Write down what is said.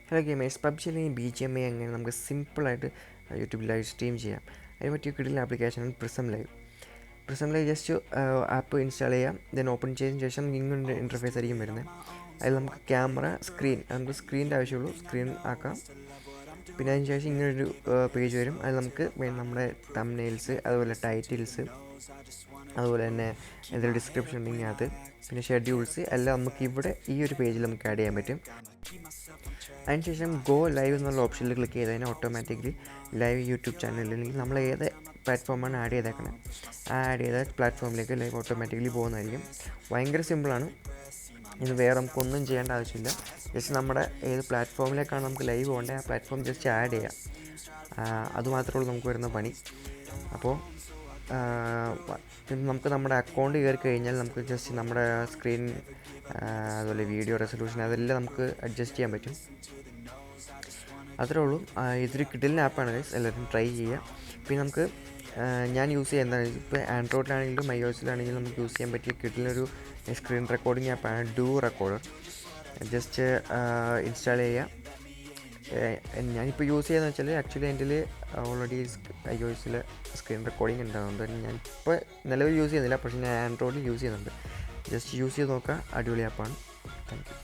Hello gamers, PUBG അല്ലെങ്കിൽ BGMI അങ്ങനെ നമുക്ക് സിമ്പിളായിട്ട് യൂട്യൂബിൽ ലൈവ് സ്ട്രീം ചെയ്യാം. അതിന് പറ്റിയ കിടിലൻ ആപ്ലിക്കേഷനാണ് prism live just app install ചെയ്യാം. ദെൻ ഓപ്പൺ ചെയ്തതിന് ശേഷം ഇങ്ങനെ ഇൻ്റർഫേസ് ആയിരിക്കും വരുന്നത്. അതിൽ നമുക്ക് ക്യാമറ, നമുക്ക് സ്ക്രീനിൻ്റെ ആവശ്യമുള്ളൂ, സ്ക്രീൻ ആക്കാം. പിന്നെ അതിന് ശേഷം ഇങ്ങനൊരു പേജ് വരും. അതിൽ നമുക്ക് നമ്മുടെ തംബ്നെയിൽസ്, അതുപോലെ ടൈറ്റിൽസ്, അതുപോലെ തന്നെ എന്തെങ്കിലും ഡിസ്ക്രിപ്ഷൻ ഉണ്ടെങ്കിൽ അത്, പിന്നെ ഷെഡ്യൂൾസ് എല്ലാം നമുക്ക് ഇവിടെ ഈ ഒരു പേജിൽ നമുക്ക് ആഡ് ചെയ്യാൻ പറ്റും. അതിനുശേഷം ഗോ ലൈവ് എന്നുള്ള ഓപ്ഷനിൽ ക്ലിക്ക് ചെയ്ത് കഴിഞ്ഞാൽ ഓട്ടോമാറ്റിക്കലി ലൈവ് യൂട്യൂബ് ചാനലിൽ, അല്ലെങ്കിൽ നമ്മൾ ഏത് പ്ലാറ്റ്ഫോമാണ് ആഡ് ചെയ്തേക്കണേ ആ ആഡ് ചെയ്ത പ്ലാറ്റ്ഫോമിലേക്ക് ലൈവ് ഓട്ടോമാറ്റിക്കലി പോകുന്നതായിരിക്കും. ഭയങ്കര സിമ്പിളാണ്. ഇത് വേറെ നമുക്കൊന്നും ചെയ്യേണ്ട ആവശ്യമില്ല. ജസ്റ്റ് നമ്മുടെ ഏത് പ്ലാറ്റ്ഫോമിലേക്കാണ് നമുക്ക് ലൈവ് പോകേണ്ടത് ആ പ്ലാറ്റ്ഫോം ജസ്റ്റ് ആഡ് ചെയ്യാം. അതുമാത്രമേ ഉള്ളൂ നമുക്ക് വരുന്ന പണി. അപ്പോൾ നമുക്ക് നമ്മുടെ അക്കൗണ്ട് കയറി കഴിഞ്ഞാൽ നമുക്ക് ജസ്റ്റ് നമ്മുടെ സ്ക്രീൻ, അതുപോലെ വീഡിയോ റെസൊല്യൂഷൻ അതെല്ലാം നമുക്ക് അഡ്ജസ്റ്റ് ചെയ്യാൻ പറ്റും. അത്രേ ഉള്ളൂ. ഇതൊരു കിടിലൻ ആപ്പാണ് ഗൈസ്, എല്ലാവരും ട്രൈ ചെയ്യുക. പിന്നെ നമുക്ക് ഞാൻ യൂസ് ചെയ്യുക എന്താണ്, ഇപ്പോൾ ആൻഡ്രോയിഡിലാണെങ്കിലും iOS-ലാണെങ്കിലും നമുക്ക് യൂസ് ചെയ്യാൻ പറ്റിയ കിടിലൊരു സ്ക്രീൻ റെക്കോർഡിംഗ് ആപ്പാണ് ഡു റെക്കോർഡർ. ജസ്റ്റ് ഇൻസ്റ്റാൾ ചെയ്യുക. ഞാനിപ്പോൾ യൂസ് ചെയ്യുന്നതെന്ന് വെച്ചാൽ ആക്ച്വലി എൻ്റെ ഓൾറെഡി iOS-ൽ സ്ക്രീൻ റെക്കോർഡിംഗ് ഉണ്ടാകുന്നുണ്ട്. ഞാനിപ്പോൾ നിലവിൽ യൂസ് ചെയ്യുന്നില്ല, പക്ഷേ ഞാൻ ആൻഡ്രോയിഡിൽ യൂസ് ചെയ്യുന്നുണ്ട്. ജസ്റ്റ് യൂസ് ചെയ്ത് നോക്കുക, അടിപൊളി ആപ്പാണ്. Thank you.